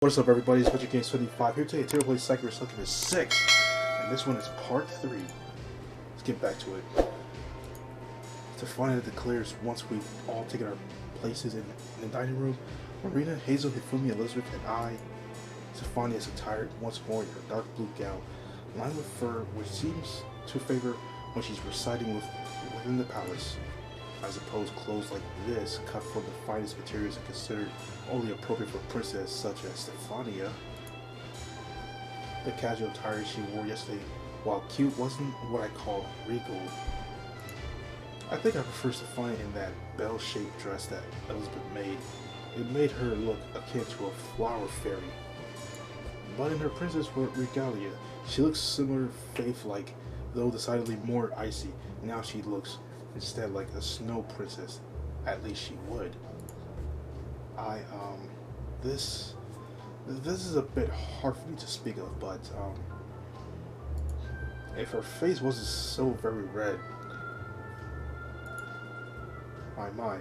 What's up, everybody? It's Budget Games 75 here today. Today we play Sakura Succubus 6, and this one is part 3. Let's get back to it. Stefania declares once we've all taken our places in the dining room, Marina, Hazel, Hifumi, Elizabeth, and I, Stefania is attired once more in her dark blue gown, lined with fur, which seems to favor when she's residing within the palace. I suppose clothes like this, cut from the finest materials, are considered only appropriate for princesses such as Stefania. The casual attire she wore yesterday, while cute, wasn't what I call regal. I think I prefer Stefania in that bell-shaped dress that Elizabeth made. It made her look akin to a flower fairy. But in her princess regalia, she looks similar faith-like, though decidedly more icy. Now she looks instead like a snow princess. At least she would. This is a bit hard for me to speak of, but if her face wasn't so very red, my.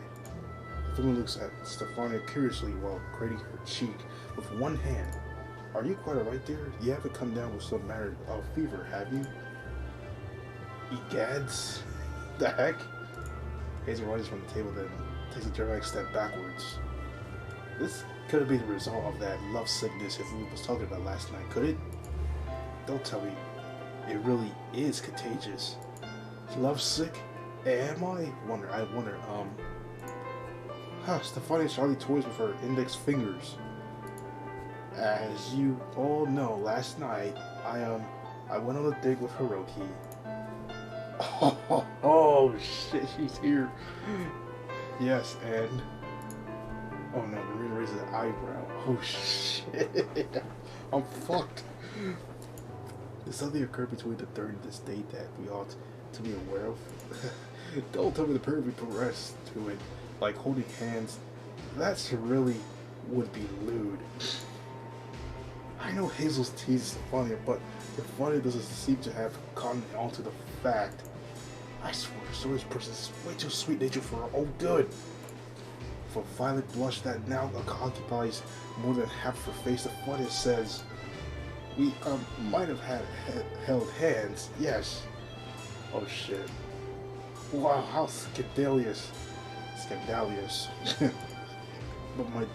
Hifumi looks at Stefania curiously while grating her cheek with one hand. Are you quite alright, dear? You haven't come down with some manner of fever, have you? Egads? The heck? Hazel rises from the table, then takes a dramatic step backwards. This couldn't be the result of that love sickness Hifumi was talking about last night, could it? Don't tell me it really is contagious. Love sick? Am I? I wonder, Stefania Charlie toys with her index fingers. As you all know, last night, I went on a date with Hiroki. Oh shit, she's here. Yes, and oh no, Marina raises an eyebrow. Oh shit, I'm fucked. Did something occur between the third and this date that we ought to be aware of? Don't tell me the period we progressed to it, like holding hands. That's really would be lewd. I know Hazel's teased Stefania, but Stefania doesn't seem to have gotten onto the fact. I swear, Sora's person is way too sweet-natured for her own good. For violet blush that now occupies more than half of her face, Stefania says, we might have held hands, yes. Oh shit. Wow, how scandalous. But my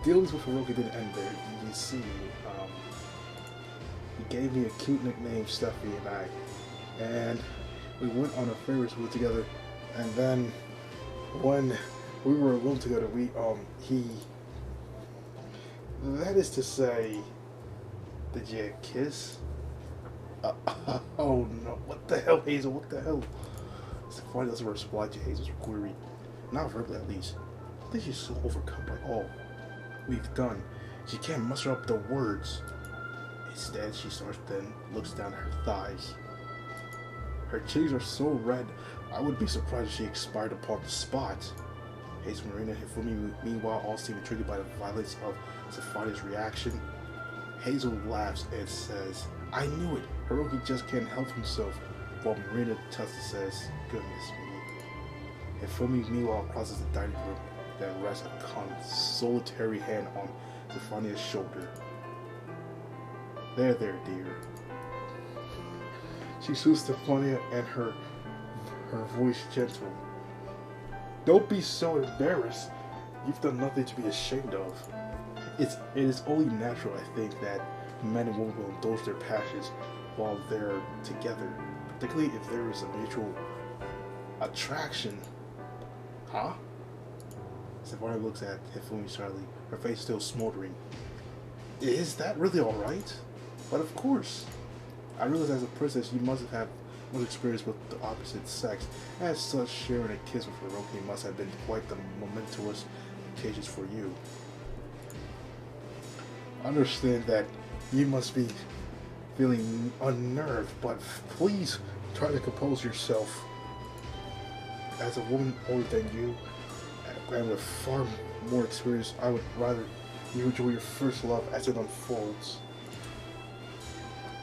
dealings with Hiroki didn't end there. You see, he gave me a cute nickname, Steffi and I, and we went on a Ferris wheel together, and then when we were alone together, that is to say, did you kiss? Oh no, what the hell, Hazel, what the hell? Stefania doesn't reply to Hazel's query, not verbally at least. I think she's so overcome by all we've done, she can't muster up the words. Instead, she starts then looks down at her thighs. Her cheeks are so red, I would be surprised if she expired upon the spot. Hazel, Marina, and Hifumi, meanwhile, all seem intrigued by the violence of Stefania's reaction. Hazel laughs and says, I knew it, Hiroki just can't help himself, while Marina Tusta says, goodness me. Hifumi, meanwhile, crosses the dining room, then rests a consolatory hand on Stefania's shoulder. There, dear. She soothes Stefania and her voice gentle. Don't be so embarrassed. You've done nothing to be ashamed of. It is only natural, I think, that men and women will indulge their passions while they're together, particularly if there is a mutual attraction. Huh? Stefania looks at Hifumi shyly, her face still smoldering. Is that really alright? But of course. I realize as a princess you must have had much experience with the opposite sex. As such, sharing a kiss with Hiroki must have been quite the momentous occasions for you. Understand that you must be feeling unnerved, but please try to compose yourself. As a woman older than you, and with far more experience, I would rather you enjoy your first love as it unfolds.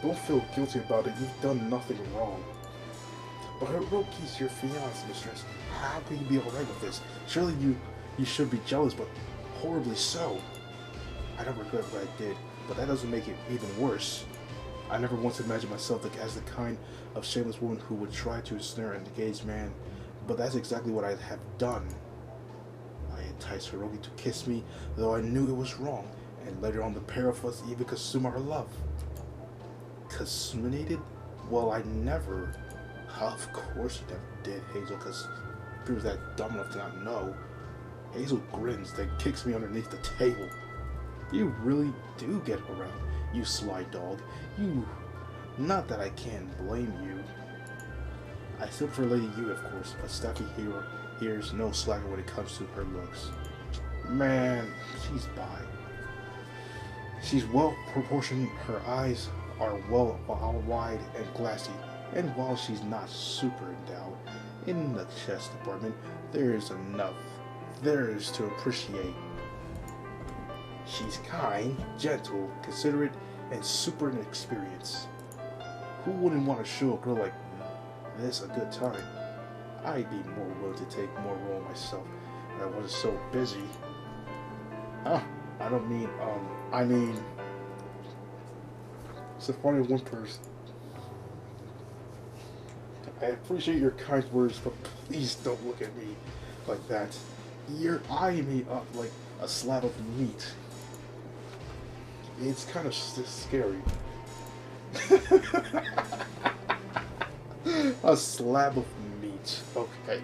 Don't feel guilty about it, you've done nothing wrong. But Hiroki's your fiancé, mistress. How can you be alright with this? Surely you should be jealous, but horribly so. I don't regret what I did, but that doesn't make it even worse. I never once imagined myself as the kind of shameless woman who would try to ensnare an engaged man, but that's exactly what I have done. I enticed Hiroki to kiss me, though I knew it was wrong, and later on the pair of us even consumed our love. Consummated? Well, I never. Of course you never did, Hazel, because he was that dumb enough to not know. Hazel grins, then kicks me underneath the table. You really do get around, you sly dog. You... Not that I can't blame you. I still prefer Lady Yu, of course, but Steffi here's no slacker when it comes to her looks. Man, she's bi. She's well proportioned, her eyes are well wide and glassy, and while she's not super endowed in the chest department, there is enough there is to appreciate. She's kind, gentle, considerate, and super inexperienced. Who wouldn't want to show a girl like this a good time? I'd be more willing to take more role myself if I wasn't so busy. I don't mean, I mean, Stephania Whimpers. I appreciate your kind words, but please don't look at me like that. You're eyeing me up like a slab of meat. It's kind of scary. A slab of meat. Okay.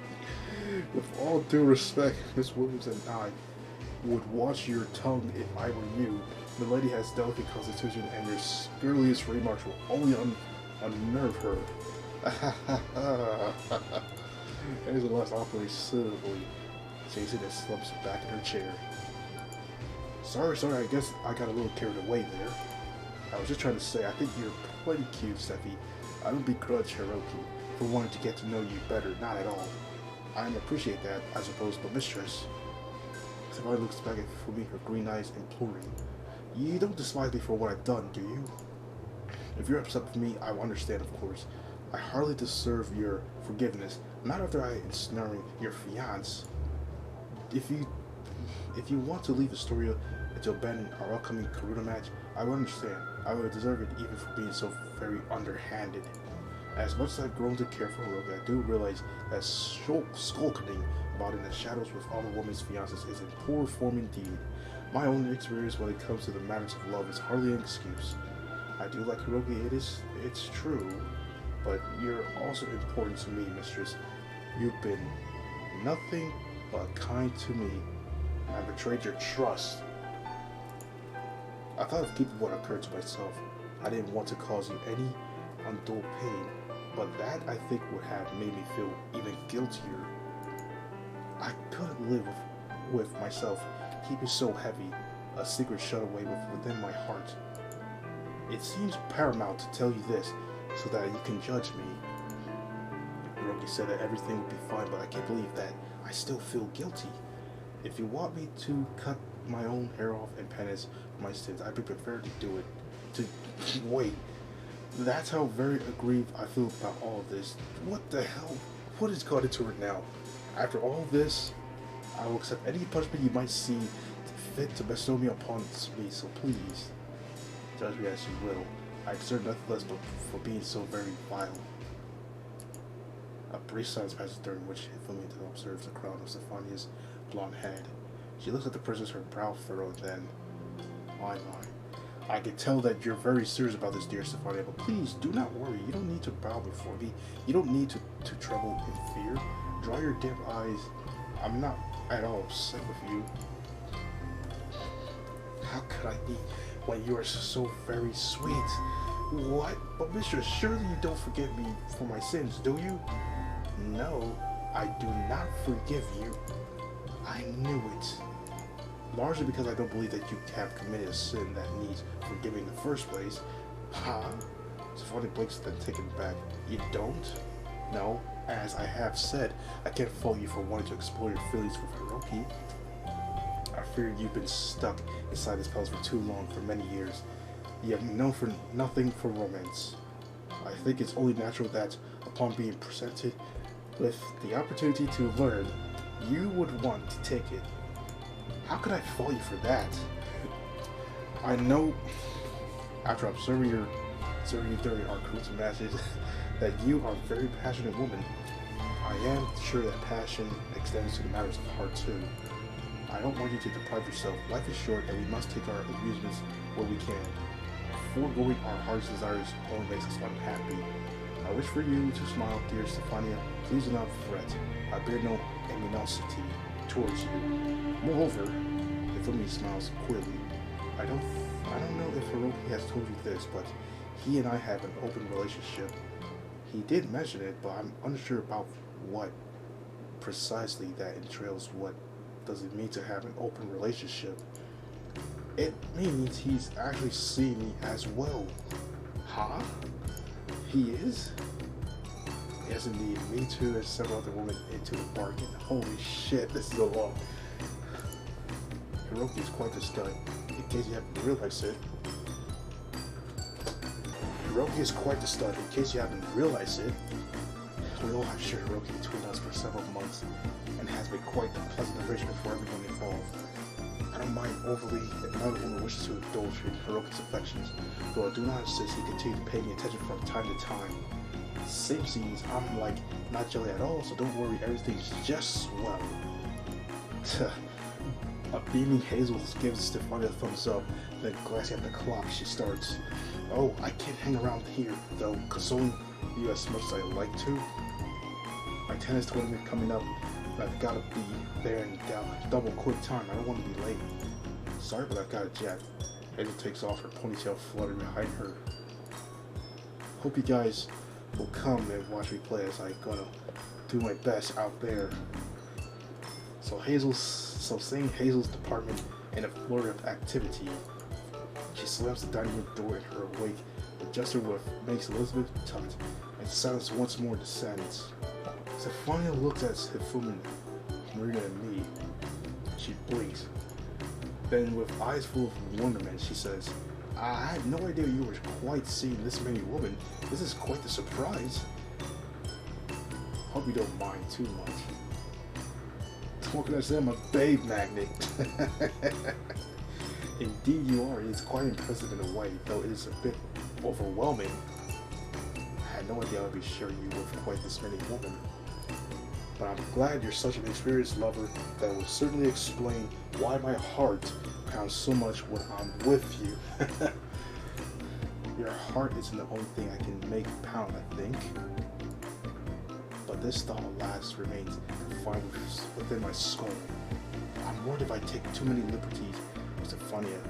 With all due respect, Miss Williams and I would watch your tongue if I were you. The lady has delicate constitution, and your scurriest remarks will only unnerve her. Hazel last operates suitably. Jason and slumps back in her chair. Sorry, I guess I got a little carried away there. I was just trying to say, I think you're plenty cute, Steffi. I don't begrudge Hiroki for wanting to get to know you better, not at all. I appreciate that, I suppose, but mistress. Steffi looks back at me, her green eyes imploring. You don't despise me for what I've done, do you? If you're upset with me, I will understand, of course. I hardly deserve your forgiveness, not after I ensnaring your fiancé. If you want to leave Astoria and to abandon our upcoming Karuna match, I will understand. I would deserve it even for being so very underhanded. As much as I've grown to care for Hiroki, I do realize that skulking about in the shadows with other women's fiancés is in poor form indeed. My own experience when it comes to the matters of love is hardly an excuse. I do like Hiroki, it's true, but you're also important to me, mistress. You've been nothing but kind to me, and I betrayed your trust. I thought of keeping what occurred to myself. I didn't want to cause you any untold pain, but that, I think, would have made me feel even guiltier. I couldn't live with myself keeping so heavy a secret shut away within my heart. It seems paramount to tell you this so that you can judge me. Hiroki said that everything would be fine, but I can't believe that I still feel guilty. If you want me to cut my own hair off and penance for my sins, I'd be prepared to do it. Wait. That's how very aggrieved I feel about all of this. What the hell? What has got into her now? After all this, I will accept any punishment you might see fit to bestow me upon me, so please, judge me as you will. I deserve nothing less but for being so very vile. A brief silence passes, during which Philomena observes the crown of Stephania's blonde head. She looks at the princess, her brow furrowed, then, my. I can tell that you're very serious about this, dear Stephania, but please, do not worry. You don't need to bow before me. You don't need to tremble in fear. Dry your dim eyes. I'm not at all upset with you. How could I be when you are so very sweet? What? But mistress, surely you don't forgive me for my sins, do you? No, I do not forgive you. I knew it. Largely because I don't believe that you have committed a sin that needs forgiving in the first place. Huh? Stephania blinks, then taken back. You don't? No. As I have said, I can't fault you for wanting to explore your feelings with Hiroki. I fear you've been stuck inside this palace for too long, for many years. You have known for nothing for romance. I think it's only natural that, upon being presented with the opportunity to learn, you would want to take it. How could I fault you for that? I know, after observing you during our cruise matches, that you are a very passionate woman. I am sure that passion extends to the matters of heart too. I don't want you to deprive yourself. Life is short and we must take our amusements where we can. Foregoing our heart's desires only makes us unhappy. I wish for you to smile, dear Stefania. Please do not fret. I bear no animosity towards you. Moreover, Hifumi smiles queerly. I don't know if Hiroki has told you this, but he and I have an open relationship. He did mention it, but I'm unsure about what precisely that entails. What does it mean to have an open relationship? It means he's actually seeing me as well. Huh? He is? Yes, indeed. Me too, and several other women into the bargain. Holy shit, this is a lot. Hiroki is quite the stud, in case you haven't realized it. Hiroki is quite the stud, in case you haven't realized it. We all have shared Hiroki between us for several months, and has been quite the pleasant arrangement for everyone involved. I don't mind overly if another woman wishes to indulge in Hiroki's affections, though I do not insist he continue to pay me attention from time to time. Same scenes, I'm like, not jelly at all, so don't worry, everything's just swell. A beaming Hazel gives Stefania a thumbs up, then glancing at the clock, she starts. Oh, I can't hang around here, though, consoling you as much as I like to. My tennis tournament coming up, and I've got to be there in double quick time. I don't want to be late. Sorry, but I've got a jet. Hazel takes off, her ponytail fluttering behind her. Hope you guys will come and watch me play as I'm gonna do my best out there. So seeing Hazel's department in a flurry of activity, she slams the dining room door in her wake. The gesture makes Elizabeth tucked, and silence once more descends. Stefania looks at Hifumi, Marina, and me. She blinks. Then, with eyes full of wonderment, she says, I had no idea you were quite seeing this many women. This is quite the surprise. Hope you don't mind too much. What can I say? I'm a babe magnet. Indeed you are. It's quite impressive in a way, though it is a bit overwhelming. I had no idea I'd be sharing you with quite this many women. But I'm glad you're such an experienced lover. That will certainly explain why my heart pounds so much when I'm with you. Your heart isn't the only thing I can make pound, I think. But this thought, alas, remains confined within my skull. I'm worried if I take too many liberties with Stefania,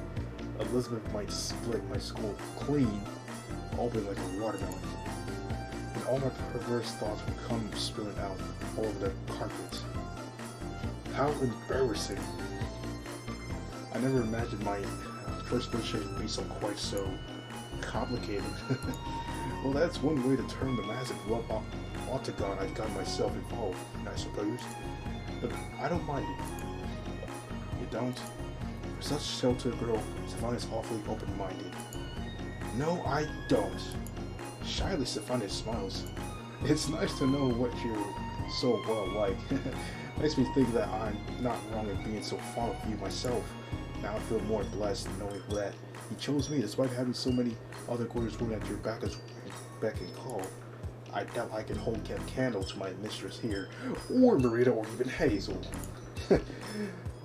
Elizabeth might split my skull clean, open like a watermelon. And all my perverse thoughts will come spilling out all over the carpet. How embarrassing. I never imagined my first relationship would be quite so complicated. Well, that's one way to turn the massive love octagon I've got myself involved in, I suppose. But I don't mind it. You don't? For such a sheltered girl, Stefania's awfully open-minded. No, I don't. Shyly, Stefania smiles. It's nice to know what you're so well like. Makes me think that I'm not wrong in being so fond of you myself. Now I feel more blessed knowing that he chose me despite having so many other gorgeous women at your beck and call. I doubt I can hold a candle to my mistress here, or Marita, or even Hazel.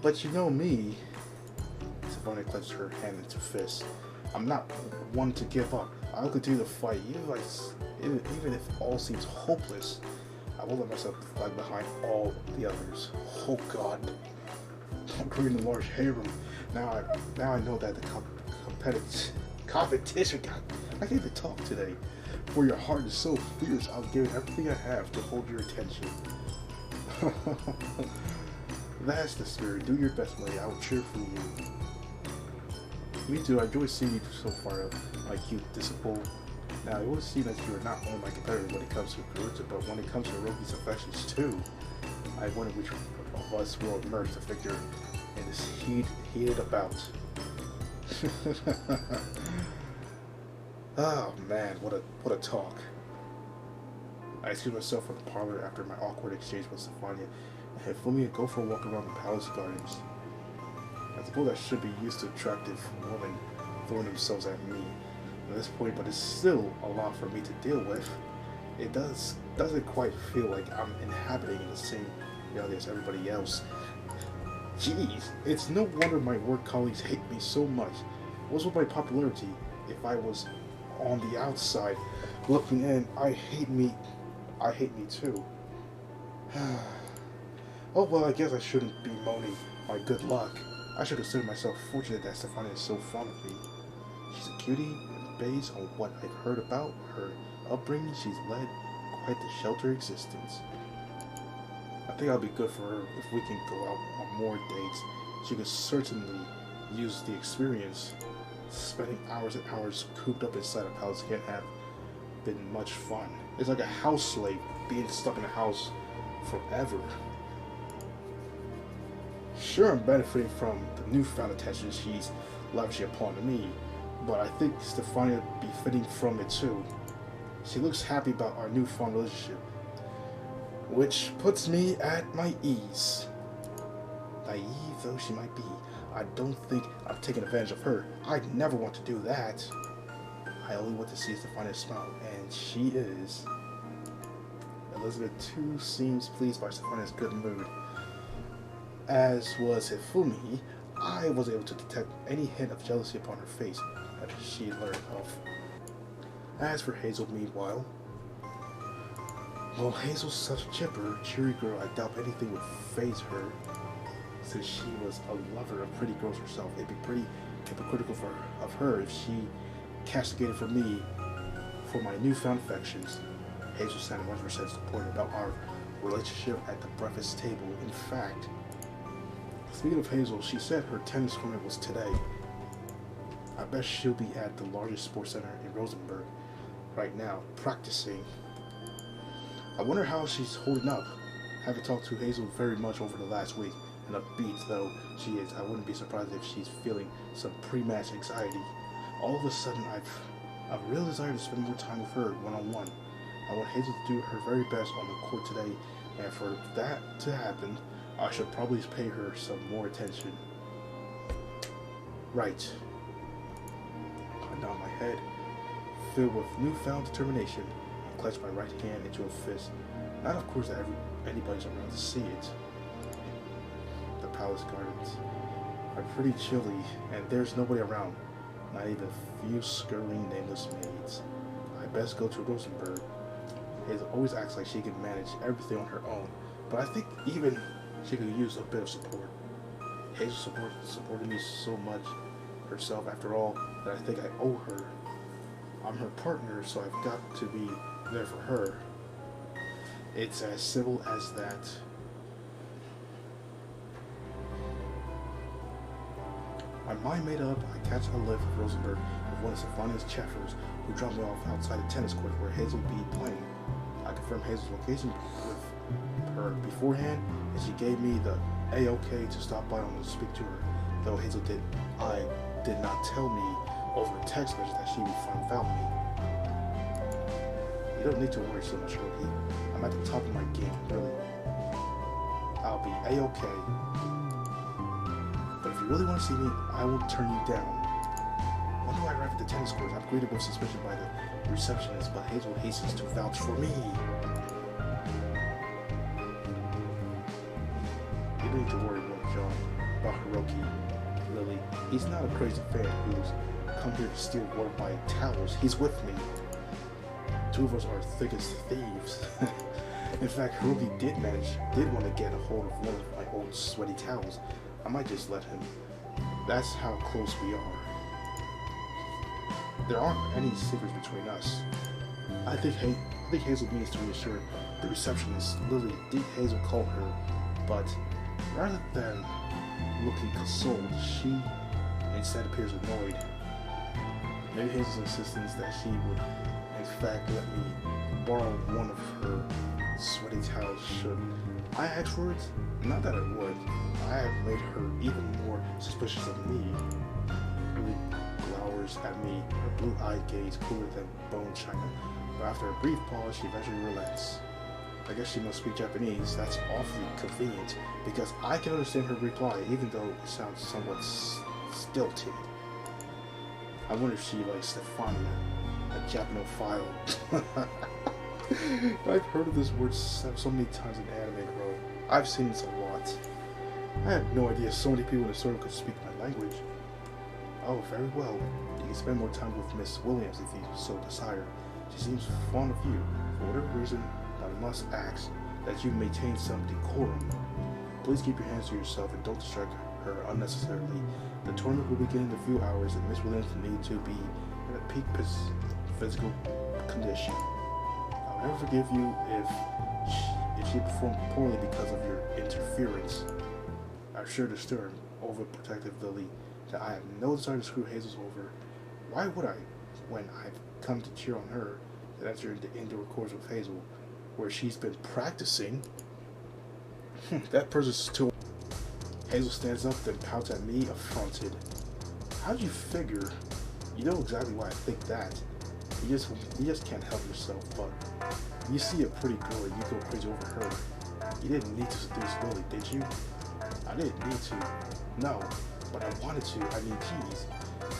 But you know me. Stefania clenches her hand into fists. I'm not one to give up. I'll continue to fight, even if all seems hopeless. I won't let myself lag behind all the others. Oh God. I'm creating a large harem. Now I know that the competition. God, I can't even talk today. For your heart is so fierce, I'll give it everything I have to hold your attention. That's the spirit. Do your best, lady. I will cheer for you. Me too. I enjoy seeing you so far, my cute disciple. Now, it will seem that you are not only my competitor when it comes to Karuta, but when it comes to Hiroki's affections too. I wonder which of us will emerge the victor in this heated bout. Oh man, what a talk. I excuse myself from the parlor after my awkward exchange with Stefania and had Fumi go for a walk around the palace gardens. I suppose I should be used to attractive women throwing themselves at me at this point, but it's still a lot for me to deal with. It doesn't quite feel like I'm inhabiting the same reality as everybody else. Jeez, it's no wonder my work colleagues hate me so much. What's with my popularity? If I was on the outside looking in, I hate me too. Oh well, I guess I shouldn't be moaning my good luck. I should consider myself fortunate that Stefania is so fond of me. She's a cutie, and based on what I've heard about her upbringing, she's led quite the sheltered existence. I think I'll be good for her if we can go out on more dates. She could certainly use the experience. Spending hours and hours cooped up inside a palace can't have been much fun. It's like a house slave being stuck in a house forever. Sure, I'm benefiting from the newfound attention she's lavishing upon me, but I think Stefania would be fitting from it too. She looks happy about our newfound relationship, which puts me at my ease. Naive though she might be, I don't think I'm taking advantage of her. I'd never want to do that. I only want to see Stefania smile, and she is. Elizabeth too seems pleased by Stefania's good mood. As was Hifumi, I was able to detect any hint of jealousy upon her face that she learned of. As for Hazel, meanwhile, well, Hazel's such a chipper, cheery girl, I doubt anything would faze her. Since she was a lover of pretty girls herself, it'd be pretty hypocritical of her if she castigated for me for my newfound affections. Hazel sounded 100% supportive about our relationship at the breakfast table. In fact, speaking of Hazel, she said her tennis tournament was today. I bet she'll be at the largest sports center in Rosenberg right now, practicing. I wonder how she's holding up. Haven't talked to Hazel very much over the last week, and upbeat though she is, I wouldn't be surprised if she's feeling some pre-match anxiety. All of a sudden, I've a real desire to spend more time with her one-on-one. I want Hazel to do her very best on the court today, and for that to happen, I should probably pay her some more attention. Right. I nod my head, filled with newfound determination, and clench my right hand into a fist. Not, of course, that anybody's around to see it. The palace gardens are pretty chilly, and there's nobody around. Not even a few scurrying nameless maids. I best go to Rosenberg. Hazel always acts like she can manage everything on her own, but I think even she could use a bit of support. Hazel supported me so much herself after all that I think I owe her. I'm her partner, so I've got to be there for her. It's as simple as that. My mind made up, I catch a lift with Rosenberg with one of Stefania's chaffers who dropped me off outside the tennis court where Hazel will be playing. I confirmed Hazel's location with her beforehand, and she gave me the A-OK to stop by and speak to her, though Hazel did not tell me over text message that she would find without me. You don't need to worry so much, Rookie. I'm at the top of my game, really. I'll be A-OK. But if you really want to see me, I will turn you down. When do I arrive at the tennis court? I'm greeted with suspicion by the receptionist, but Hazel hastens to vouch for me. You don't need to worry, John, about Hiroki. Lily, he's not a crazy fan who's come here to steal one of my towels. He's with me. Two of us are thick as thieves. In fact, Hiroki did want to get a hold of one of my old sweaty towels. I might just let him. That's how close we are. There aren't any secrets between us. I think Hazel means to reassure the receptionist. Lily, did Hazel call her, but rather than looking consoled, she instead appears annoyed. Maybe Hazel's insistence that she would in fact let me borrow one of her sweaty towels should I ask for it? Not that I would. I have made her even more suspicious of me. Lily glowers at me, her blue-eyed gaze cooler than bone china. But after a brief pause, she eventually relents. I guess she must speak Japanese. That's awfully convenient, because I can understand her reply, even though it sounds somewhat stilted. I wonder if she likes Stefania, a Japanophile. I've heard of this word so many times in anime, bro. I've seen this a lot. I had no idea so many people in the store could speak my language. Oh, very well. You can spend more time with Miss Williams if you so desire. She seems fond of you. For whatever reason, I must ask that you maintain some decorum. Please keep your hands to yourself and don't distract her unnecessarily. The tournament will begin in a few hours and Miss Williams will need to be in a peak physical condition. I'll never forgive you if she performed poorly because of your interference. I've assured the stern, overprotective Lily that I have no desire to screw Hazel's over. Why would I, when I've come to cheer on her, to enter into indoor course with Hazel, where she's been practicing? That person's too. Hazel stands up, then pouts at me, affronted. How'd you figure? You know exactly why I think that. You just can't help yourself, but you see a pretty girl and you go crazy over her. You didn't need to seduce Lily, did you? I didn't need to. No, but I wanted to. I mean, geez.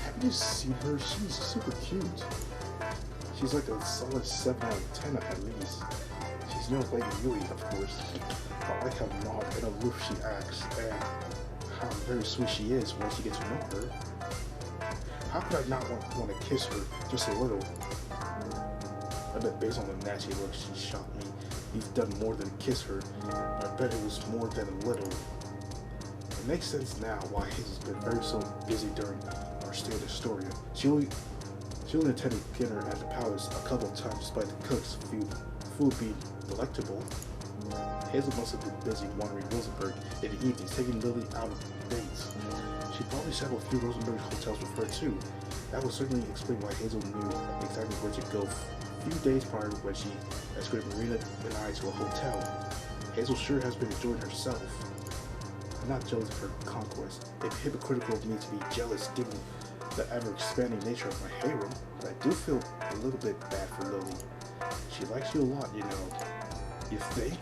Have you seen her? She's super cute. She's like a solid 7 out of 10 at least. She's no Lady Yui, of course. But I like how not and aloof she acts, and how very sweet she is once you get to know her. How could I not want to kiss her just a little? I bet based on the nasty look she shot me, you've done more than kiss her. I bet it was more than a little. It makes sense now why Hazel's been very so busy during our stay at Astoria. She only attended dinner at the palace a couple of times despite the cook's food being delectable. Hazel must have been busy wandering Rosenberg in the evenings, taking Lily out of dates. She probably settled a few Rosenberg hotels with her too. That would certainly explain why Hazel knew exactly where to go a few days prior when she escorted Marina and I to a hotel. Hazel sure has been enjoying herself. I'm not jealous of her conquest. It's hypocritical of me to be jealous given the ever-expanding nature of my harem, but I do feel a little bit bad for Lily. She likes you a lot, you know. You think?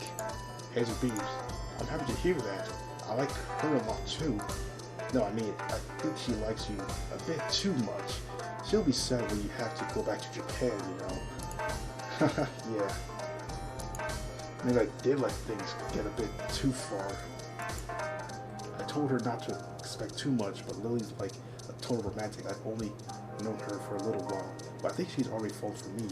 Hazel beams. I'm happy to hear that. I like her a lot too. No, I mean, I think she likes you a bit too much. She'll be sad when you have to go back to Japan, you know. Yeah. I mean, I did let things get a bit too far. I told her not to expect too much, but Lily's like a total romantic. I've only known her for a little while, but I think she's already fallen for me.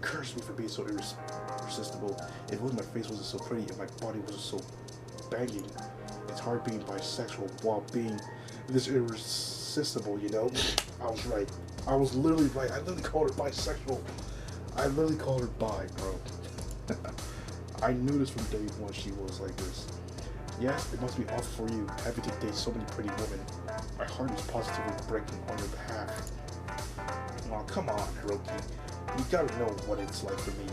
Curse me for being so irresistible. If only my face wasn't so pretty and my body wasn't so banging. It's hard being bisexual while being this irresistible, you know? I was right. I was literally right. I literally called her bisexual. I literally called her bi, bro. I knew this from day one she was like this. Yes, it must be awful for you, having to date so many pretty women. My heart is positively breaking on your behalf. Well, come on, Hiroki. You gotta know what it's like for me,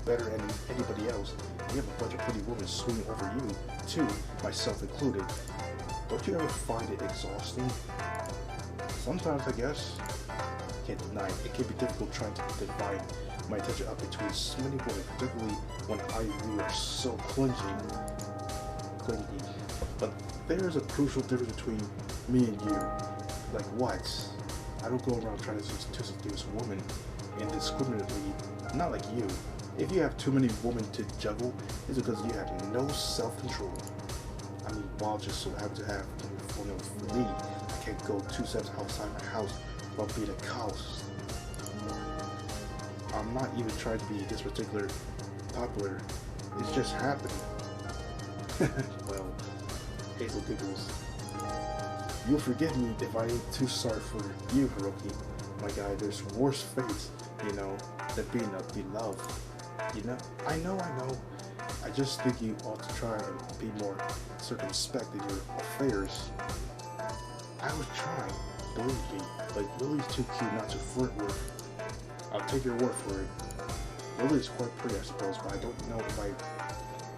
better than anybody else. You have a bunch of pretty women swinging over you, too, myself included. Don't you ever find it exhausting? Sometimes, I guess. I can't deny it. It can be difficult trying to divide my attention up between so many women, particularly when I and you are so clingy. But there's a crucial difference between me and you. Like what? I don't go around trying to seduce a woman indiscriminately, not like you. If you have too many women to juggle, it's because you have no self-control. I mean, Bob just so happens to have formula for me. I can't go 2 steps outside my house without being a cows. I'm not even trying to be this particular popular. It's just happening. Well, Hazel giggles. You'll forgive me if I ain't too sorry for you, Hiroki. My guy, there's worse fates, you know, than being a beloved. You know? I know. I just think you ought to try and be more circumspect in your affairs. I was trying, believe me, but Lily's too cute not to flirt with. I'll take your word for it. Lily's quite pretty, I suppose, but I don't know if I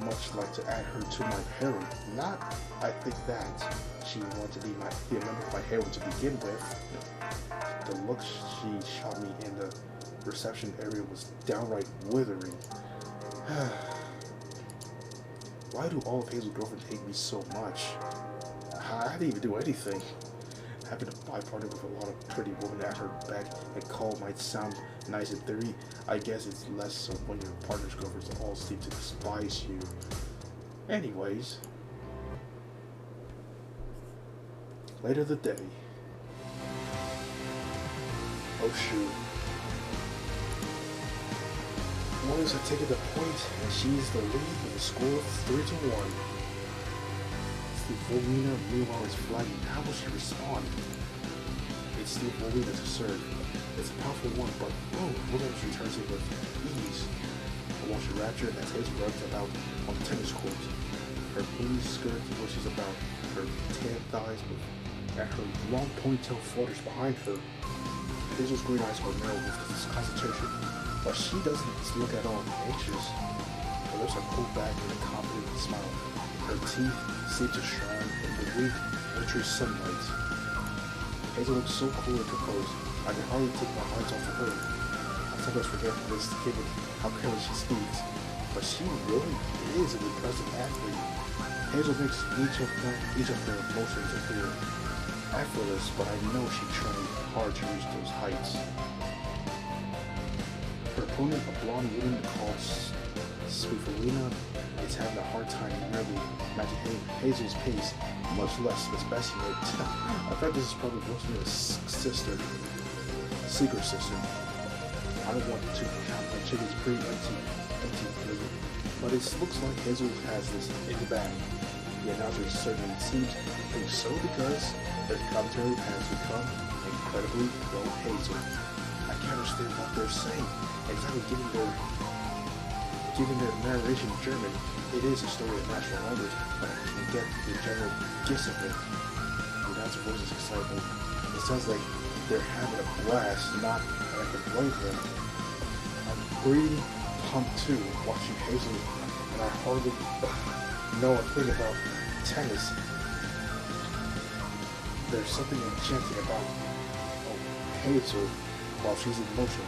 much like to add her to my harem. Not, I think that she wanted to be a member of my harem to begin with. The look she shot me in the reception area was downright withering. Why do all of Hazel's girlfriends hate me so much? I didn't even do anything. Having a life partner with a lot of pretty women at her back and call might sound nice in theory. I guess it's less so when your partner's girlfriends all seem to despise you. Anyways, later the day. Oh shoot. Warriors have taken the point, and she's the lead with a score of 3-1. Steve Volina, meanwhile, is flagging. How will she respond? It's Steve Volina to serve. It's a powerful one, but Williams returns it with ease. I watch her rapture as Hazel runs about on the tennis court. Her mini skirt wishes about her tan thighs, and her long ponytail flutters behind her. Hazel's green eyes are narrowed with concentration, but she doesn't look at all anxious. Her lips are pulled back with a confident smile. Her teeth seem to shine in the weak, wintry sunlight. Hazel looks so cool and composed, I can hardly take my eyes off of her. I sometimes forget this given how careless she speaks, but she really is an impressive athlete. Hazel makes each of her motions appear effortless, but I know she trained hard to reach those heights. Her opponent, a blonde woman called Swifolina, is having a hard time merely matching Hazel's pace, much less expressing it. I thought this is probably Wilson's sister, secret sister. I don't want to count my chicken's pretty empty, but it looks like Hazel has this in the bag. The announcer certainly seems to think so because their commentary has become incredibly pro-Hazel. I can't understand what they're saying. Exactly, given their narration in German, it is a story of national language, but I can get the general gist of it. The announcer voice is excitable. It sounds like they're having a blast, not that I can blame them. I'm pretty pumped too, watching Hazel, and I hardly know a thing about tennis. There's something enchanting about Hazel while she's in motion.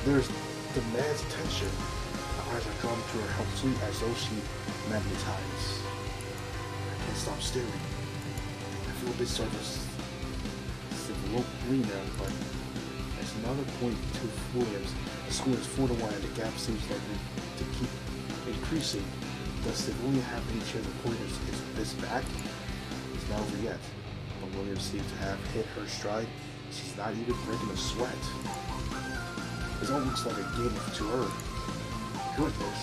There's demands attention. Her eyes are drawn to her helpfully as though she magnetizes. I can't stop staring. I feel a bit sort of Sabrina, but there's another point to Williams. The score is 4-1 and the gap seems like to keep increasing. Does Sabrina have any chance of pulling this back? It's not over yet, but Williams seems to have hit her stride. She's not even breaking a sweat. It all looks like a game to her. Goodness.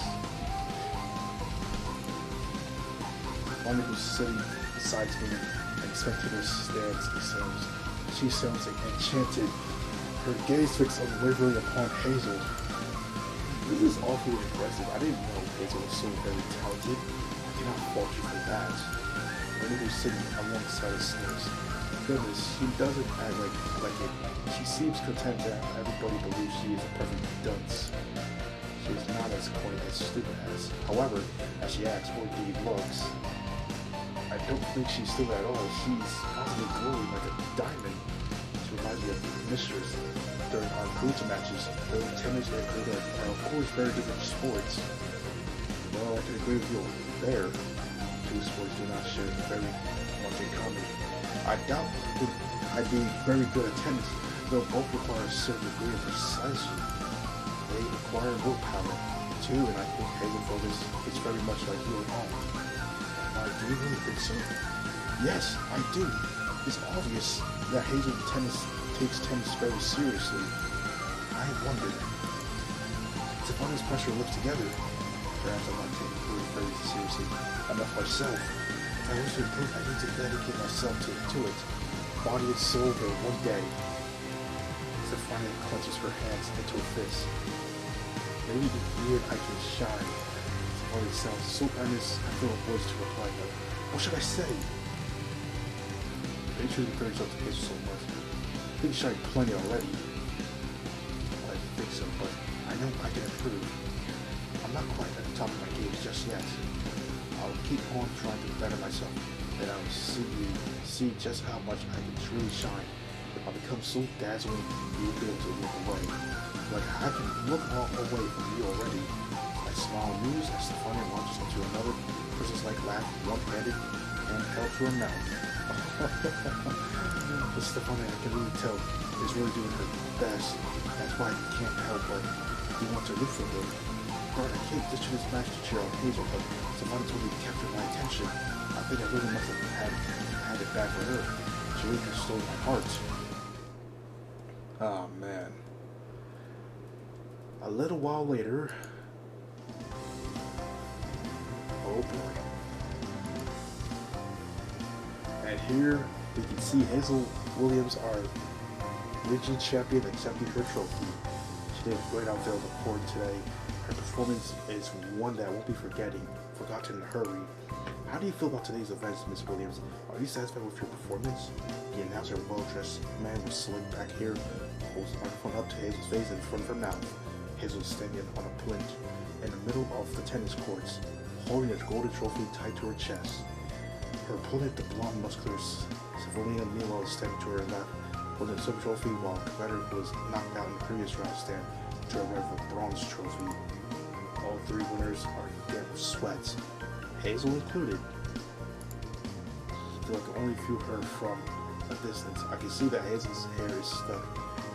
Mama who's sitting beside me and spectator stands themselves. She sounds like enchanted. Her gaze fixed unwaveringly upon Hazel. This is awfully impressive. I didn't know Hazel was so very talented. I cannot fault you for that. Mama who's sitting alongside of sneers. Goodness, she doesn't act like it. She seems content that everybody believes she is a perfect dunce. She is not as quite as stupid as. However, as she acts or indeed looks, I don't think she's stupid at all. She's constantly glowing like a diamond. She reminds me of Mistress during our Kuta matches. Though tennis and Kuta are of course very different sports. Well, I can agree with you there. Two sports do not share very much in common. I doubt I'd be very good at tennis, though both require a certain degree of precision. They require willpower, too, and I think Hazel focus is very much like you at home. Do you really think so? Yes, I do. It's obvious that Hazel takes tennis very seriously. I wondered. To find this pressure lives together, perhaps I'm not taking it very seriously enough myself. If I wish to improve, I need to dedicate myself to it, body and soul for one day. Stefania clenches her hands into her fists. Maybe even I can shine. Stefania sounds so earnest, I feel a voice to reply, but what should I say? They truly encourage up to Hazel so much. I think you shine plenty already. Well, I think so, but I know I can improve. I'm not quite at the top of my game just yet. I'll keep on trying to better myself, and I'll see just how much I can truly shine. If I become so dazzling, you'll be able to look away. Like I can look away from you already. I smile news as Stefania launches into another business-like laugh, one-handed, and held to her mouth. But Stefania, I can really tell, is really doing her best. That's why I can't help but you want to root for her. But I can't ditch this match to cheer on Hazel, but Stefania totally captured my attention. I think I really must have had it bad for her. She really just stole my heart. Oh man. A little while later. Oh boy. And here we can see Hazel Williams, our region champion, accepting her trophy. She did great out there on the court today. Her performance is one that won't be forgotten in a hurry. How do you feel about today's events, Miss Williams? Are you satisfied with your performance? The announcer, a well-dressed man with slick back hair, holds the microphone up to Hazel's face in front of her mouth. Hazel is standing on a plinth in the middle of the tennis courts, holding a golden trophy tied to her chest. Her opponent, the blonde, muscular Savelina Milo, is standing to her left, holding a silver trophy, while the competitor who was knocked out in the previous round stand to her right with a bronze trophy. All three winners are dead with sweat, Hazel included. I feel like I can only view her from a distance. I can see that Hazel's hair is stuck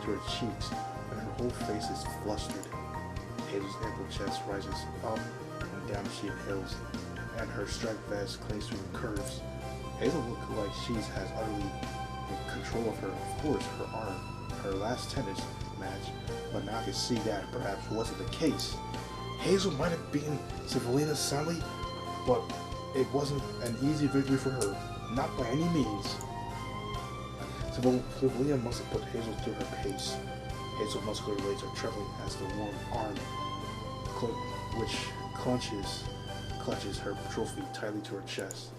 to her cheeks, and her whole face is flustered. Hazel's ample chest rises up and down as she inhales, and her striped vest clings to her curves. Hazel looks like she has utterly in control of of course, her arm, her last tennis match, but now I can see that perhaps wasn't the case. Hazel might have beaten Savelina soundly, but it wasn't an easy victory for her, not by any means. Savelina must have put Hazel through her pace. Hazel's muscular legs are trembling as the warm arm, which clutches her trophy tightly to her chest.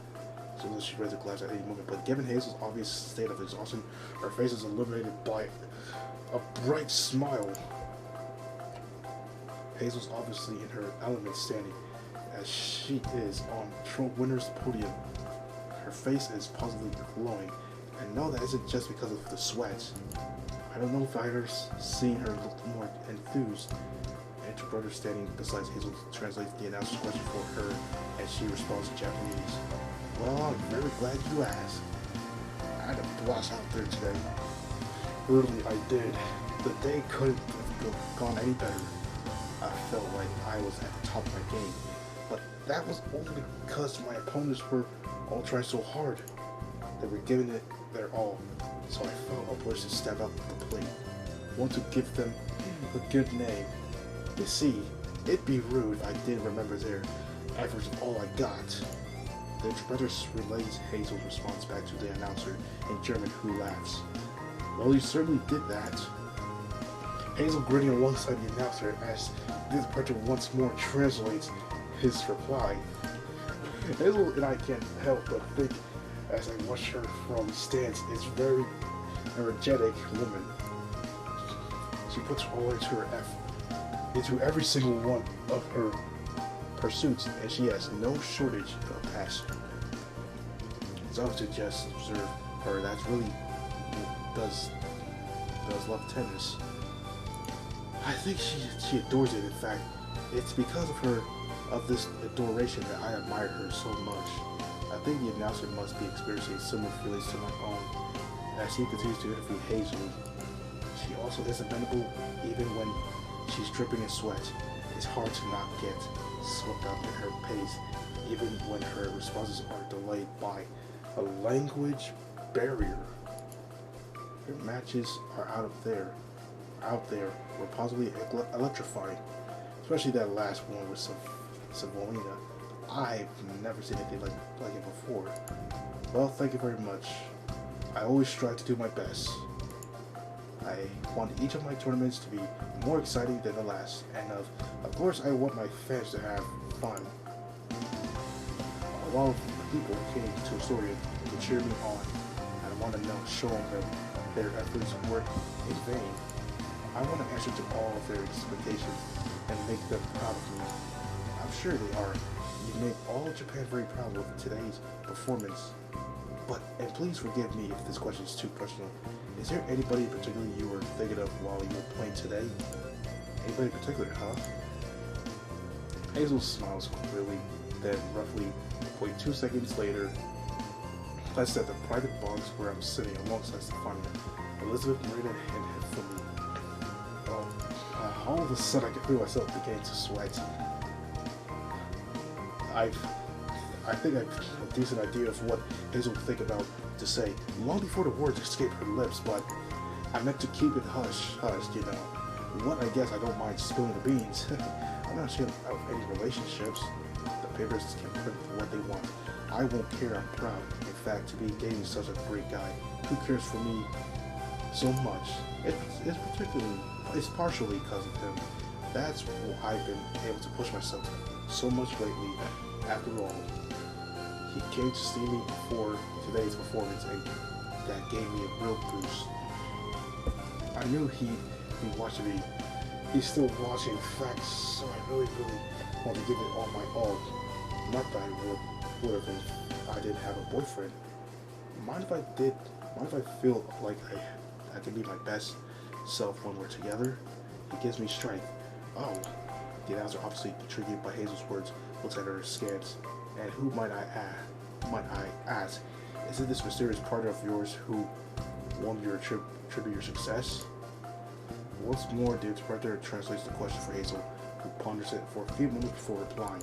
So that she raises her glass at any moment. But given Hazel's obvious state of exhaustion, her face is illuminated by a bright smile. Hazel's obviously in her element, standing as she is on Trump winner's podium. Her face is positively glowing, and no, that isn't just because of the sweat. I don't know if I've ever seen her look more enthused. And her brother standing beside Hazel translates the announcer's question for her, and she responds in Japanese. Well, I'm very glad you asked. I had a blast out there today. Really, I did. The day couldn't have gone any better. I felt like I was at the top of my game, but that was only because my opponents were all trying so hard. They were giving it their all, so I felt obliged to step up the plate. Want to give them a good name. You see, it'd be rude if I didn't remember their efforts all I got. The interpreter relays Hazel's response back to the announcer in German, who laughs. Well, you certainly did that. Hazel grinning alongside the announcer as the interpreter once more translates his reply. Hazel and I can't help but think, as I watch her from the stands, is very energetic woman. She puts all into her effort into every single one of her pursuits, and she has no shortage of passion. It's always to just observe her. That's really does love tennis. I think she adores it. In fact, it's because of this adoration that I admire her so much. I think the announcer must be experiencing similar feelings to my own as he continues to interview Hazel. She also isn't bendable even when she's dripping in sweat. It's hard to not get swept up in her pace, even when her responses are delayed by a language barrier. Her matches are out there were positively electrifying, especially that last one with Savelina. I've never seen anything like it before. Well, thank you very much. I always strive to do my best. I want each of my tournaments to be more exciting than the last, and of course I want my fans to have fun. A lot of people came to Astoria to cheer me on, and I want to know, showing them their efforts weren't in vain. I want to answer to all of their expectations and make them proud of me. I'm sure they are. You made all of Japan very proud of today's performance. And please forgive me if this question is too personal. Is there anybody in particular you were thinking of while you were playing today? Anybody in particular, huh? Hazel smiles clearly, then roughly 0.2 seconds later, I said the private box where I'm sitting alongside Stefania, Elizabeth, Marina, and Hifumi. All of a sudden I could feel myself beginning to sweat. I think I've a decent idea of what Hazel would think about to say long before the words escaped her lips, but I meant to keep it hush, you know. What I guess I don't mind spilling the beans. I'm not sure of any relationships. The papers can print what they want. I won't care, I'm proud. In fact, to be dating such a great guy who cares for me so much. It's partially because of him. That's why I've been able to push myself so much lately. After all, he came to see me before today's performance, and that gave me a real boost. I knew he'd be watching me. He's still watching, in fact, so I really want to give it all my all. Not that I would have if I didn't have a boyfriend. Mind if I did? Mind if I feel like I can be my best self when we're together? It gives me strength. Oh, the announcer, obviously intrigued by Hazel's words, looks at her askance. And who might I ask? Is it this mysterious partner of yours who won your attribute your success? Once more, the interpreter translates the question for Hazel, who ponders it for a few minutes before replying.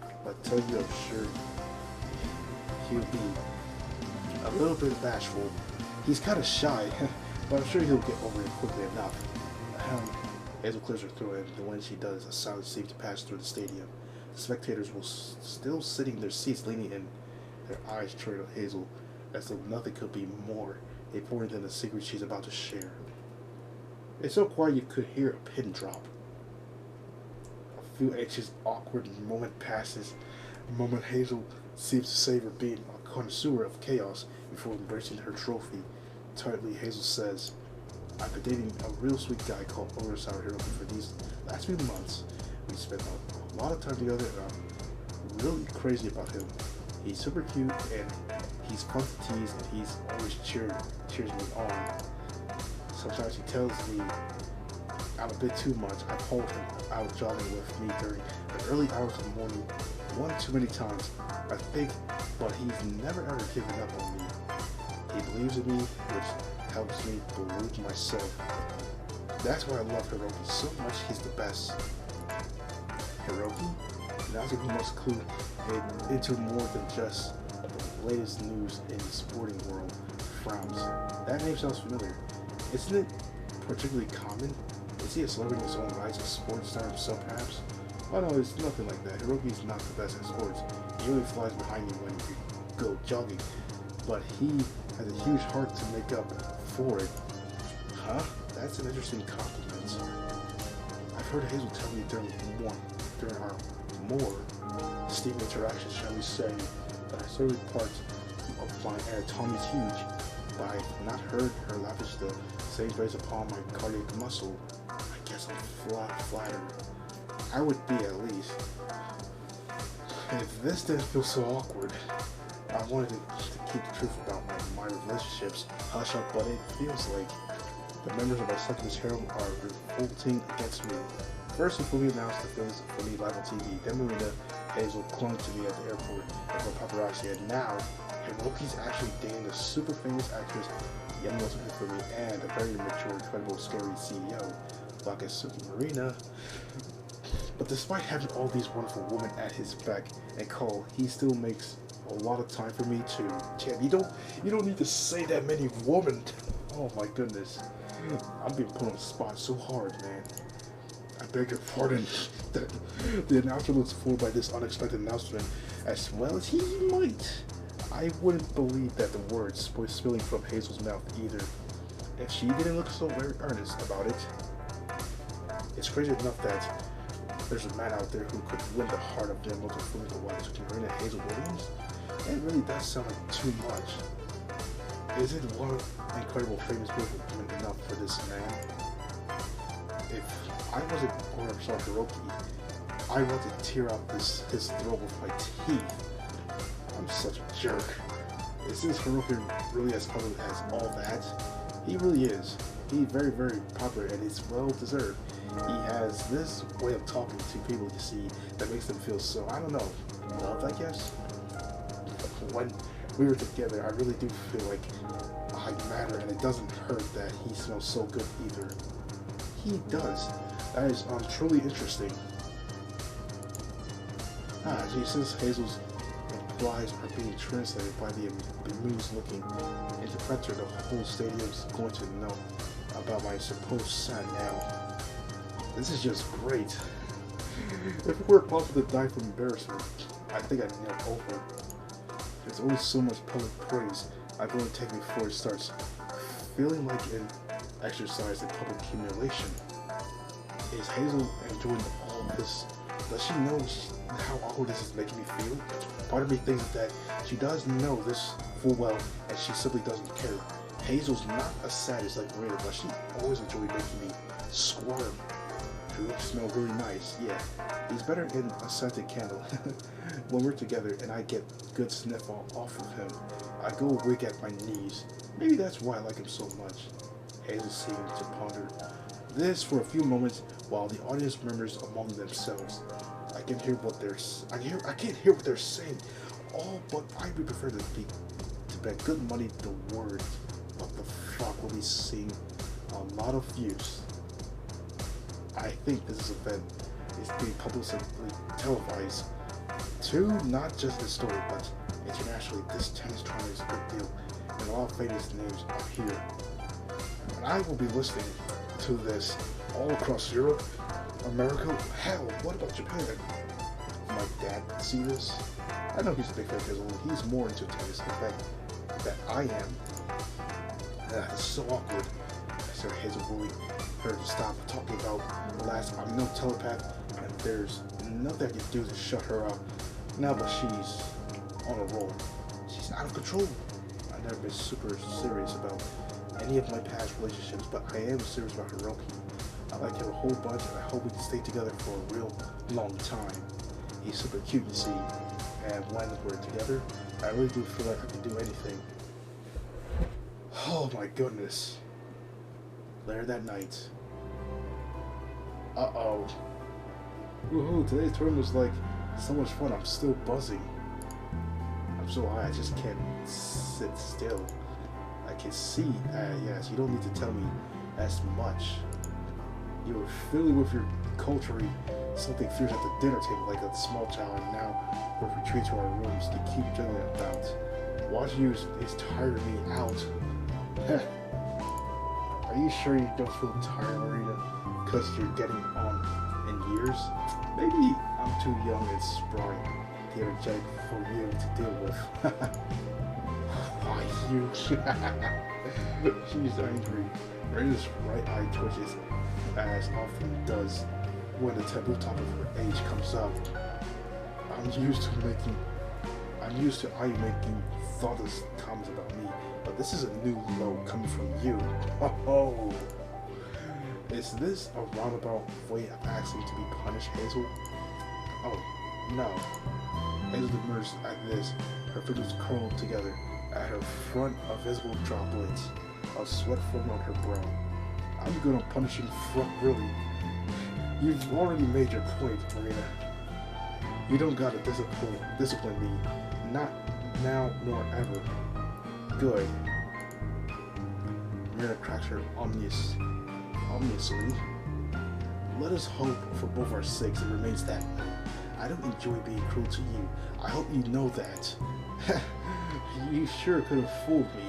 I tell you, I'm sure he'll be a little bit bashful. He's kind of shy, but I'm sure he'll get over it quickly enough. Hazel clears her throat, and when she does, a silence seems to pass through the stadium. The spectators were still sitting in their seats, leaning in, their eyes trailed at Hazel, as though nothing could be more important than the secret she's about to share. It's so quiet you could hear a pin drop. A few anxious, awkward moment passes. A moment Hazel seems to savor being a connoisseur of chaos before embracing her trophy. Tightly, Hazel says, I've been dating a real sweet guy called Sour Hiroki for these last few months. We spent a lot of time together, and I'm really crazy about him. He's super cute, and he's fun to tease, and he's always cheers me on. Sometimes he tells me I'm a bit too much. I've pulled him out jogging with me during the early hours of the morning one too many times, I think, but he's never ever given up on me. He believes in me, which helps me believe myself. That's why I love Hiroki so much. He's the best. Hiroki? Now we must clue it into more than just the latest news in the sporting world. Frowns. That name sounds familiar. Isn't it particularly common? Is he a celebrity in his own right, a sports star himself perhaps? Oh no, it's nothing like that. Hiroki's not the best at sports. He really flies behind you when you go jogging. But he has a huge heart to make up for it. Huh? That's an interesting compliment. I've heard Hazel tell me during our more distinct interactions, shall we say, that I certainly part of my anatomy is huge, but I've not heard her lavish the same praise upon my cardiac muscle. I guess I'm flattered. I would be, at least. If this didn't feel so awkward, I wanted to keep the truth about my relationships hush up, but it feels like the members of our Succubus harem are revolting against me. First, Hifumi announced the feelings for me live on TV. Then Marina Hazel clung to me at the airport for paparazzi, and now Hiroki's actually dating a super famous actress, Yamamoto Hifumi, and a very mature, incredible, scary CEO, Wakatsuki Marina. But despite having all these wonderful women at his beck and call, he still makes a lot of time for me too. Champ, you don't need to say that many women. Oh my goodness. I'm being put on the spot so hard, man. I beg your pardon. The announcer looks fooled by this unexpected announcement as well as he might. I wouldn't believe that the words spilling from Hazel's mouth either, if she didn't look so very earnest about it. It's crazy enough that there's a man out there who could win the heart of them with the wives of Marina Hazel Williams. It really does sound like too much. Is it one incredible, famous, beautiful woman enough for this man? If I wasn't Hiroki, I want to tear out his throat with my teeth. I'm such a jerk. Is this Hiroki really as popular as all that? He really is. He's very, very popular, and it's well deserved. He has this way of talking to people, you see, that makes them feel so, I don't know, loved, I guess? When we were together, I really do feel like I matter, and it doesn't hurt that he smells so good either. He does. That is truly interesting. Since Hazel's replies are being translated by the amused-looking interpreter, the whole stadium's going to know about my supposed son now. This is just great. If it were possible to die from embarrassment, I think I'd kneel over. There's only so much public praise I'm going to take before it starts feeling like an exercise in public humiliation. Is Hazel enjoying all this? Does she know how awkward this is making me feel? Part of me thinks that she does know this full well and she simply doesn't care. Hazel's not a sadist like Marina, but she always enjoys making me squirm. True, smell really nice, yeah. He's better in a scented candle. When we're together and I get good sniff off of him, I go weak at my knees. Maybe that's why I like him so much. Hazel seemed to ponder this for a few moments while the audience murmurs among themselves. I can't hear what they're saying. Oh, but I would prefer to bet good money the words. What the fuck will be seeing a lot of views. I think this event is being publicly televised to not just the story, but internationally. This tennis tournament is a big deal, and a lot of famous names are here. And I will be listening to this all across Europe, America, hell, what about Japan? My dad see this? I know he's a big fan because he's more into tennis, in fact, that I am. It's so awkward. I said Hazel really her to stop talking about the last I'm no telepath, and there's nothing I can do to shut her up. Now that she's on a roll, she's out of control. I've never been super serious about any of my past relationships, but I am serious about Hiroki. I like him a whole bunch, and I hope we can stay together for a real long time. He's super cute, you see, and when we're together, I really do feel like I can do anything. Oh my goodness. Later that night. Uh-oh. Woohoo, today's tournament was like so much fun. I'm still buzzing. I'm so high, I just can't sit still. I can see, yes, you don't need to tell me as much. You were filling with your culture, something fierce at the dinner table like a small child, and now we're retreating to our rooms to keep juggling about. Watching you is tiring me out. Are you sure you don't feel tired, Marina? Because you're getting on in years? Maybe I'm too young and spry, the energetic for you to deal with. Why you? She's angry. Marina's right eye twitches, as often does when the taboo topic of her age comes up. I'm used to you making thoughtless comments about me, but this is a new low coming from you. Oh, is this a roundabout way of asking to be punished, Hazel? Oh, no. Hazel demurs at this, her fingers curled together. At her front, a visible droplets of sweat forming on her brow. I'm good on punishing front, really. You've already made your point, Marina. You don't gotta discipline me. Not now nor ever. Good. Marina cracks her ominously. Let us hope for both our sakes it remains that way. I don't enjoy being cruel to you. I hope you know that. You sure could have fooled me.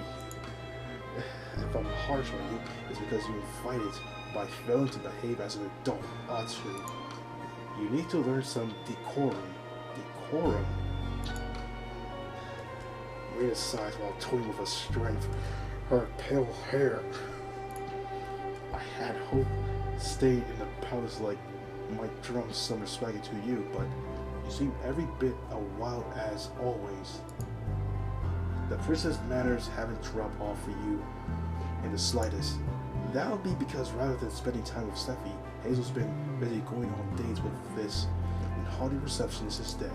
If I'm harsh on you, it's because you were invited by failing to behave as an adult ought to. You need to learn some decorum. Decorum? Marina sighs while toying with a strength her pale hair. I had hoped stayed in the palace like my drunk summer swagger to you, but you seem every bit a wild as always. The princess manners haven't dropped off for you in the slightest. That would be because rather than spending time with Steffi, Hazel's been busy going on dates with this and haughty receptionist instead.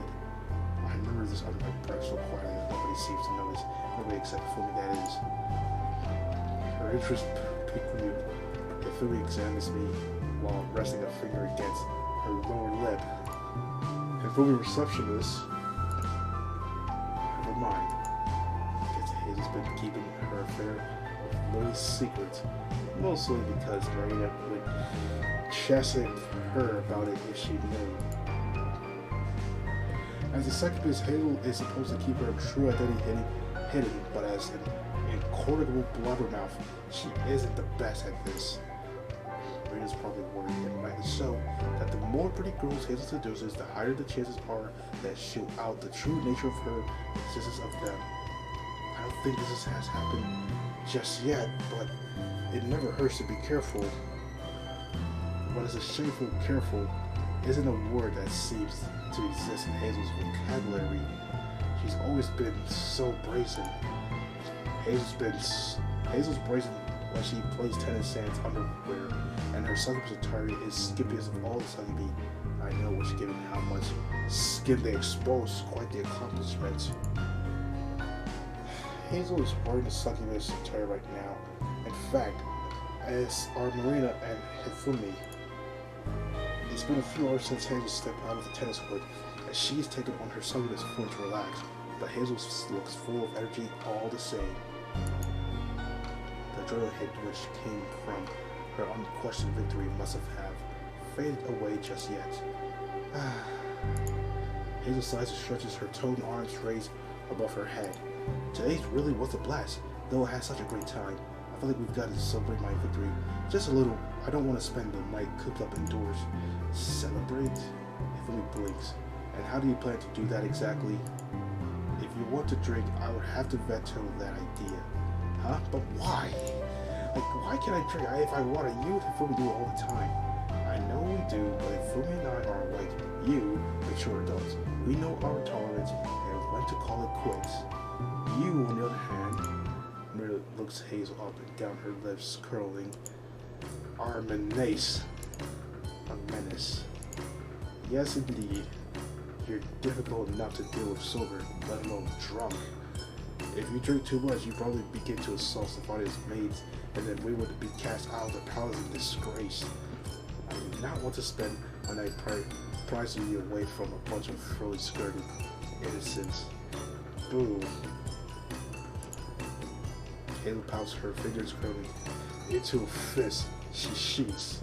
I remember this under my breath so quietly that nobody seems to notice, nobody except for me, that is. Her interest piqued me. Philly examines me while resting a finger against her lower lip. And from the receptionist, never mind. affair with Lily's secret, mostly because Marina would chasten her about it if she knew. As a succubus, Hazel is supposed to keep her true identity hidden, but as an incorrigible blabbermouth, she isn't the best at this. Marina's probably worried, and rightly so, that the more pretty girls Hazel seduces, the higher the chances are that she'll out the true nature of her existence of them. I don't think this has happened just yet, but it never hurts to be careful. What is a shameful careful isn't a word that seems to exist in Hazel's vocabulary. She's always been so brazen. Hazel's brazen when she plays tennis sans underwear, and her succubus attire is skippiest of all the succubi I know, which given how much skin they expose, quite the accomplishment. Hazel is wearing the succubus attire right now. In fact, as are Marina and Hifumi. It's been a few hours since Hazel stepped out of the tennis court, and she's taken on her succubus form to relax, but Hazel looks full of energy all the same. The adrenaline which came from her unquestioned victory must have faded away just yet. Hazel sighs and stretches her toned arms raised above her head. Today really was a blast, though I had such a great time. I feel like we've got to celebrate my victory just a little. I don't want to spend the night cooped up indoors. Celebrate? If only blinks. And how do you plan to do that exactly? If you want to drink, I would have to veto that idea. Huh? But why? Like, why can't I drink? If I want to, you and Fumi do it all the time. I know we do, but if Fumi and I are like you, mature adults, we know our tolerance and when to call it quits. You, on the other hand, Mira looks Hazel up and down, her lips curling, are a menace. A menace. Yes, indeed. You're difficult enough to deal with sober, let alone drunk. If you drink too much, you probably begin to assault somebody's maids, and then we would be cast out of the palace in disgrace. I do not want to spend my night prizing you away from a bunch of frilly skirted innocents. Boo. Hazel pouts, her fingers curling into a fist. She sheets.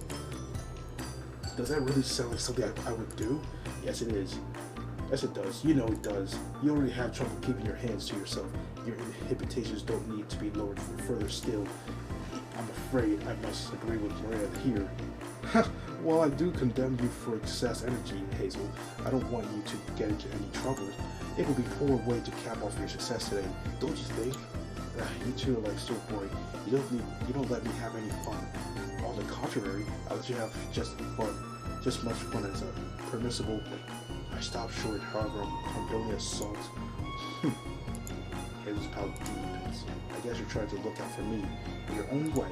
Does that really sound like something I would do? Yes, it is. Yes, it does. You know it does. You already have trouble keeping your hands to yourself. Your inhibitions don't need to be lowered further still. I'm afraid I must agree with Maria here. While I do condemn you for excess energy, Hazel, I don't want you to get into any trouble. It would be a poor way to cap off your success today, don't you think? You two are like so boring. You don't let me have any fun. On the contrary, I let you have just much fun as a permissible. I stopped short, however, I'm condoning assault. Hazel's pout deepens. I guess you're trying to look out for me in your own way.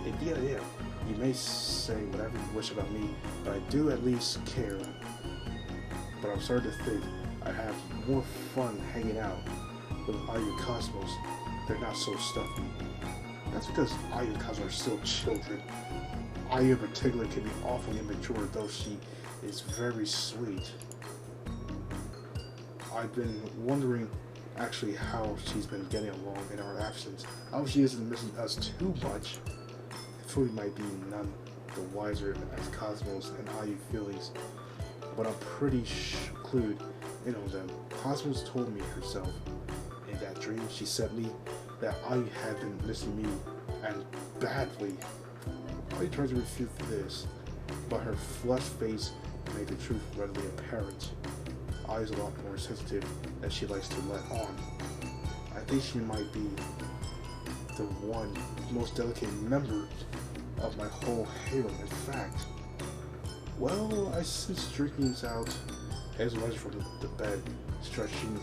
Indeed I am. You may say whatever you wish about me, but I do at least care. But I'm starting to think I have more fun hanging out with Ayu Cosmos. They're not so stuffy. That's because Ayu Cosmos are still children. Ayu in particular can be awfully immature, though she is very sweet. I've been wondering actually how she's been getting along in our absence. How she isn't missing us too much. Fui might be none the wiser as Cosmos and Ayu feelings, but I'm pretty clued in on them. Cosmos told me herself in that dream she sent me that Ayu had been missing me, and badly. Ayu tried to refute this, but her flushed face made the truth readily apparent. Ayu's a lot more sensitive than she likes to let on. I think she might be the one most delicate member of my whole harem. In fact, well, I since drinking's out, Hazel rises from the bed, stretching,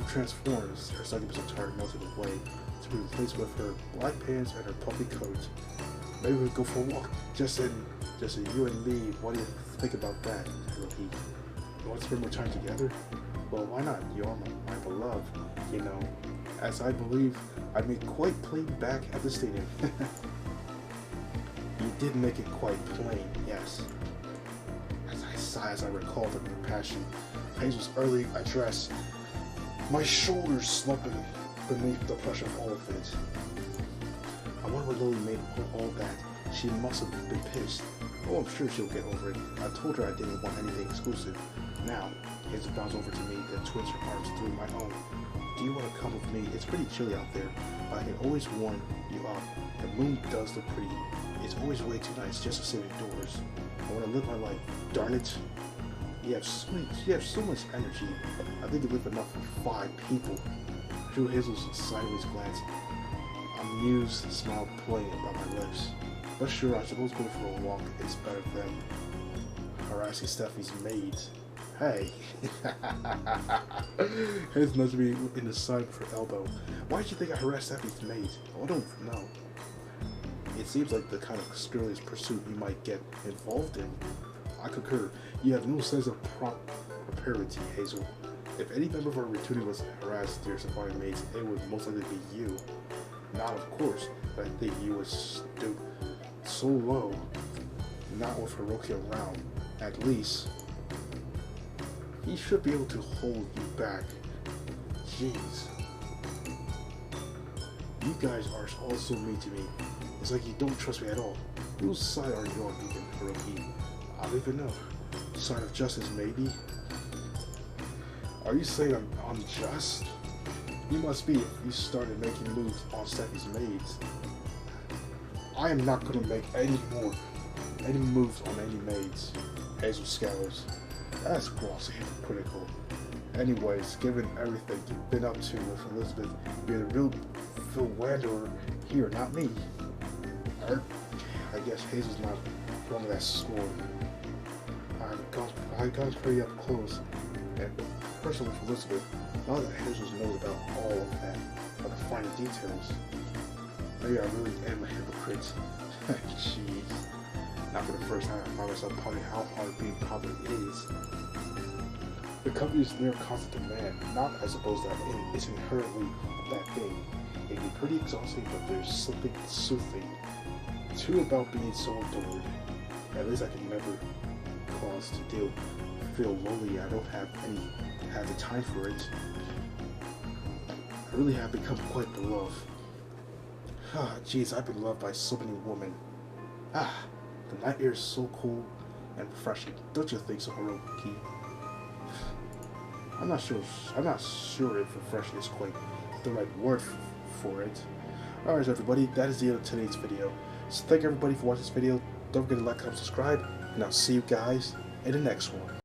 transforms her succubus attire melted away to be replaced with her black pants and her puffy coat. Maybe we'll go for a walk, just in you and me. What do you think about that, Hiroki? You want to spend more time together? Well, why not? You are my beloved, you know, as I believe I made quite plain back at the stadium. You did make it quite plain, yes. As I sigh as I recall the passion, Hazel's early address, my shoulders slumping beneath the pressure of all of it. I wonder what Lily made of all that. She must have been pissed. Oh, I'm sure she'll get over it. I told her I didn't want anything exclusive. Now, Hazel bounds over to me, then twins her arms through my own. Do you want to come with me? It's pretty chilly out there, but I can always warm you up. The moon does look pretty. It's always way too nice just to sit indoors. I want to live my life. Darn it. You have so much energy. I think you live enough for 5 people. I drew Hazel's sideways glance. A amused smile playing about my lips. But sure, I suppose going for a walk is better than harassing Steffi's maids. Hey. Hazel nudged me in the side of her elbow. Why did you think I harassed Steffi's maids? I don't know. It seems like the kind of scurrilous pursuit you might get involved in. I concur. You have no sense of propriety, Hazel. If any member of our returning was harassed their surviving mates, it would most likely be you. Not of course, but I think you would stoop so low, not with Hiroki around. At least, he should be able to hold you back. Jeez. You guys are all so mean to me. It's like you don't trust me at all. Whose side are you on, even, Hiroki? I don't even know. Side of justice, maybe? Are you saying I'm unjust? You must be if you started making moves on Steffi's maids. I am not gonna make any moves on any maids. Hazel scours. That's gross and hypocritical. Anyways, given everything you've been up to with Elizabeth, you're the real Phil Wanderer here, not me. I guess Hazel's not wrong with that score. I've gone pretty up close and personal with Elizabeth. Now that Hazel knows about all of that, about the finer details. Maybe I really am a hypocrite. Jeez. Not for the first time I find myself pondering how hard being popular is. The company is near constant demand, not I suppose that it's inherently a bad thing. It can be pretty exhausting, but there's something soothing too about being so adored. At least I can never cause to feel lonely. I don't have the time for it. I really have become quite beloved. Ah, jeez, I've been loved by so many women. Ah, the night air is so cool and refreshing. Don't you think so, Hiroki? I'm not sure if refreshing is quite the right word for it. Alright, everybody, that is the end of today's video. So thank everybody for watching this video. Don't forget to like, comment, subscribe, and I'll see you guys in the next one.